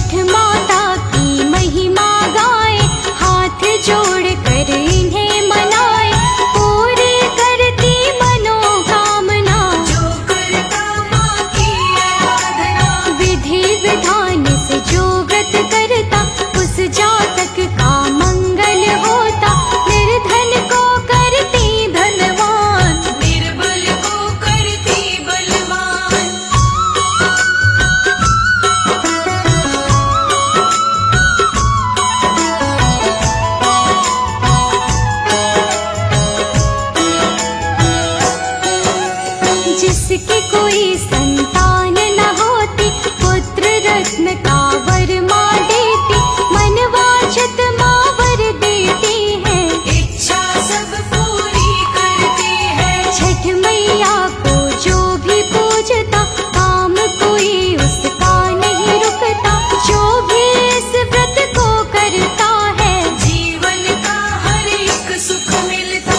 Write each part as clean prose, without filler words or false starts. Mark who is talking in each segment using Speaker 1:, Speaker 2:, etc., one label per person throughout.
Speaker 1: छठ माता की महिमा गाए, हाथ जोड़ कर इन्हें मनाए, पूरी करती मनोकामना,
Speaker 2: जो करता माँ की आराधना।
Speaker 1: विधि विधान से जो व्रत करता, उस जातक का मंगल होता, निर्धन को करती धनवान,
Speaker 2: निर्बल को करती बलवान।
Speaker 1: जिसकी कोई संतान न होती, पुत्र रत्न का वर माँ देती, मनवांछित माँ वर देती है,
Speaker 2: इच्छा सब पूरी करती है।
Speaker 1: छठ मैया को जो भी पूजता, काम कोई उसका नहीं रुकता, जो भी इस व्रत को करता है,
Speaker 2: जीवन का हर एक सुख मिलता।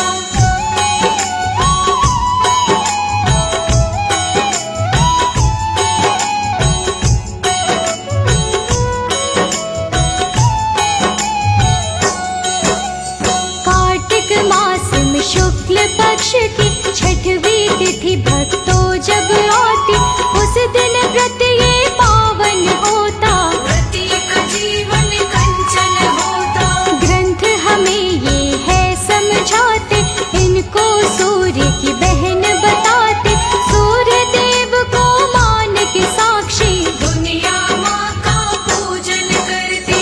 Speaker 1: कार्तिक मास में शुक्ल पक्ष की छठवीं तिथि भक्तों जब आती, उस दिन व्रत ये पावन होता,
Speaker 2: व्रती का जीवन कंचन होता।
Speaker 1: ग्रंथ हमें ये है समझाते, इनको सूर्य की बहन बताते, सूर्य देव को मान के साक्षी,
Speaker 2: दुनिया माँ का पूजन करती।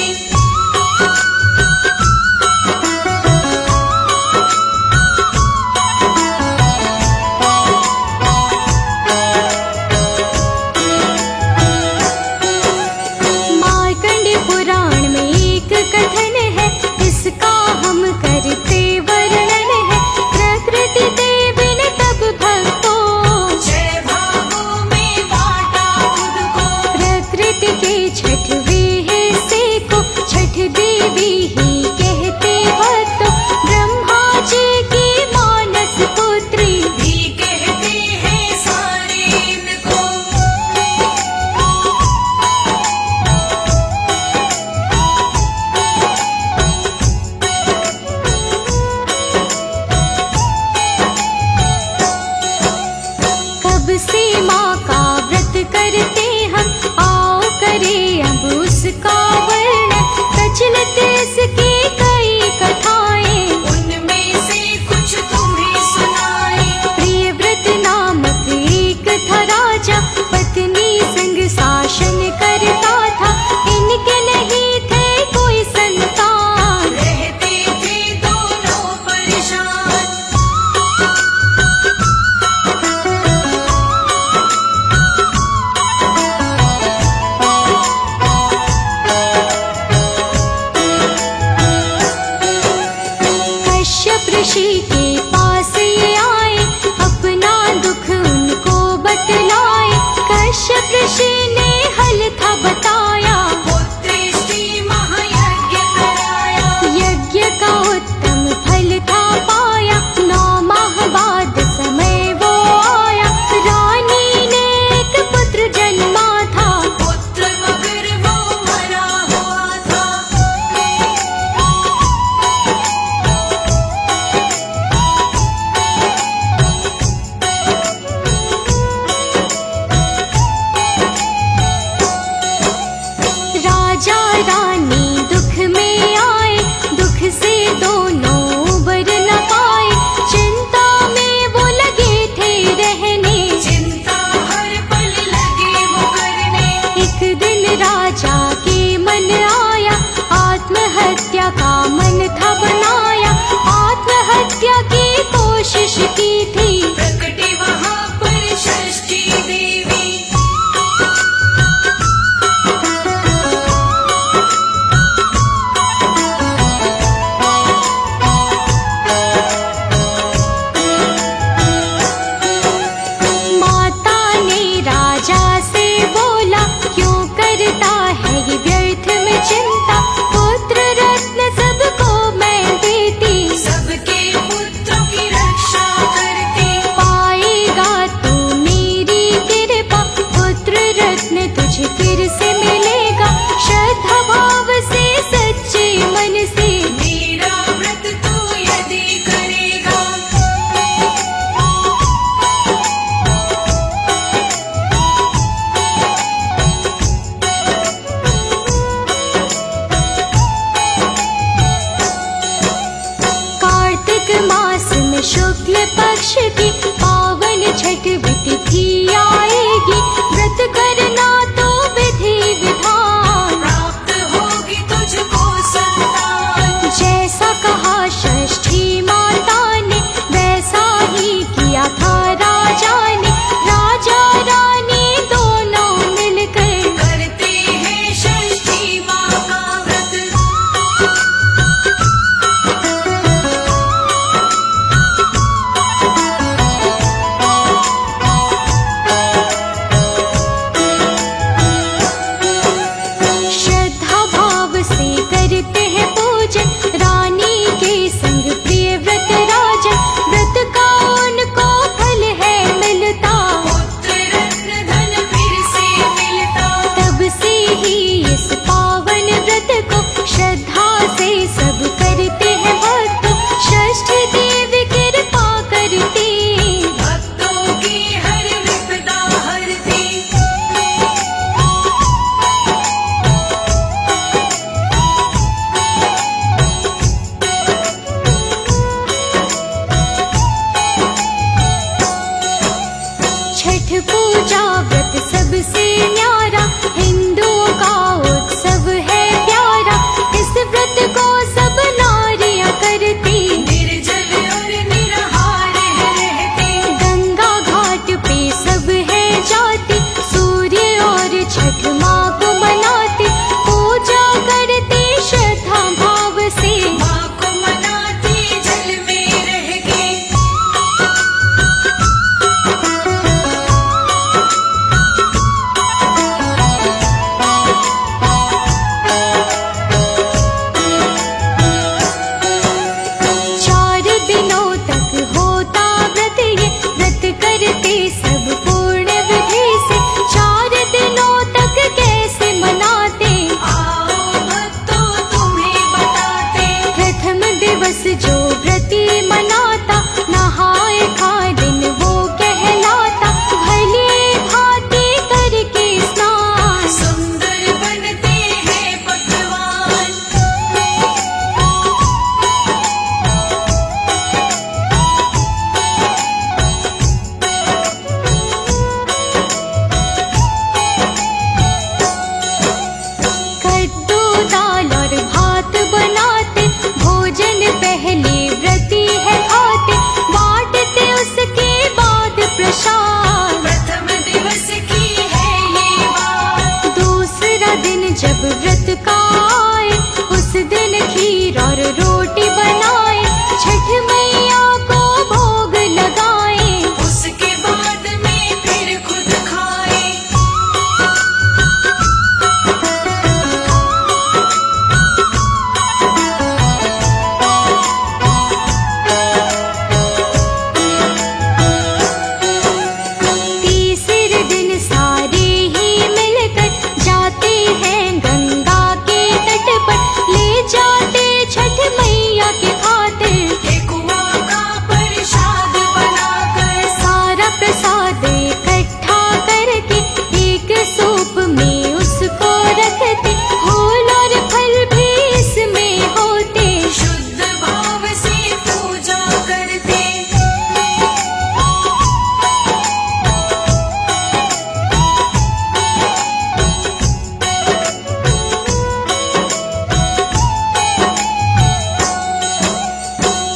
Speaker 1: मार्कंड पुराण में एक कथन है, इसका हम करते वर्णन है, प्रकृति देवी ने तब भक्तों,
Speaker 2: छह भागों में बांटा खुद को।
Speaker 1: प्रकृति के छठवें हिस्से को छठ देवी ही कहते भक्तों, ब्रह्मा जी की मानस पुत्री,
Speaker 2: भी कहते हैं सारे इनको।
Speaker 1: कब से माँ का व्रत करते हम, आओ करें अब उसका वर्णन, प्रचलित इसकी कई कथाएं,
Speaker 2: उनमें से कुछ तुम्हें सुनाए।
Speaker 1: प्रिय व्रत नामक एक था राजा, पत्नी संग शासन करता था, इनके नहीं थे कोई संतान,
Speaker 2: रहते थे दोनों परेशान।
Speaker 1: कश्यप ऋषि के पास ये आए, अपना दुख उनको बतलाए, कश्यप ऋषि ने हल था बताया,
Speaker 2: पुत्रेष्टि महायज्ञ कराया।
Speaker 1: यज्ञ का उत्तम फल था पाया, 9 माह बाद समय वो आया, रानी ने एक पुत्र जन्मा था,
Speaker 2: पुत्र मगर वो मरा हुआ था।
Speaker 1: राजा रानी दुख में आए, दुख से दोनों उबर न पाए, चिंता में वो लगे थे रहने,
Speaker 2: चिंता हर पल लगे वो करने।
Speaker 1: एक दिन राजा के मन आया, आत्महत्या का मन था बनाया, आत्महत्या की कोशिश की थी,
Speaker 2: प्रकटे वहाँ पर षष्ठी देवी।
Speaker 1: जब व्रत का आए, उस दिन खीर और रोटी बनाए, छठ मैया को भोग लगाए।
Speaker 2: उसके बाद में फिर खुद खाए।
Speaker 1: तीसरे दिन सारे ही मिलकर जाते हैं गंगा के तट पर, ले जाते छठ मैया के खातिर
Speaker 2: एक कुआं का प्रसाद बनाकर,
Speaker 1: सारा प्रसाद इकट्ठा करके एक सूप में उसको रखते, फूल और फल भी इसमें होते।
Speaker 2: शुद्ध भाव से पूजा करते।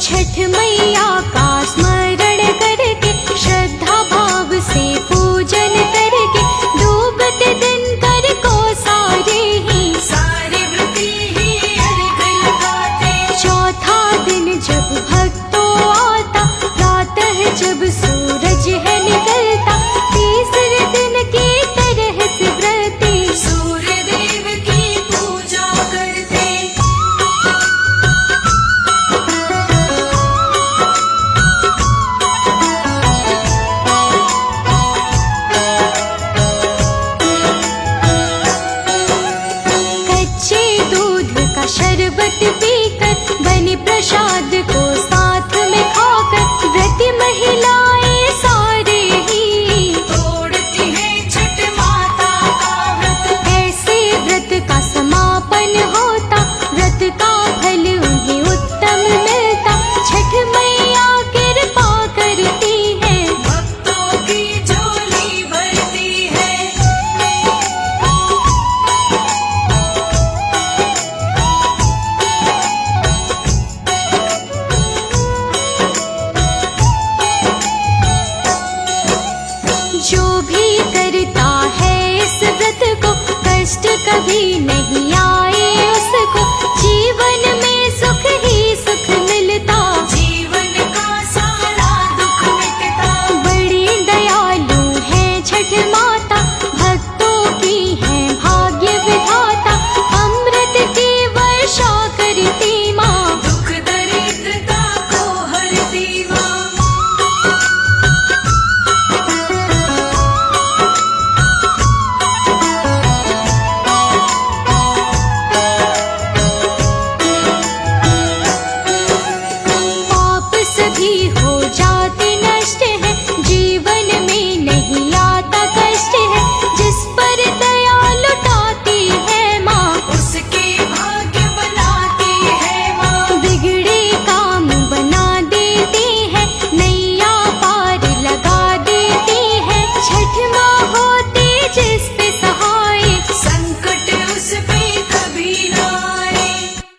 Speaker 1: छठ मैया का स्मरण करके, श्रद्धा भाव से पूजन करके, डूबते दिन कर को सारे ही
Speaker 2: व्रती ही अर्घ लगाते।
Speaker 1: चौथा दिन जब भक्तों आता, प्रातः जब सूरज है निकलता, तीसरे दिन की तरह से व्रती
Speaker 2: सूर्य देव की पूजा करते।
Speaker 1: कच्चे दूध का शरबत पीकर, बने प्रसाद को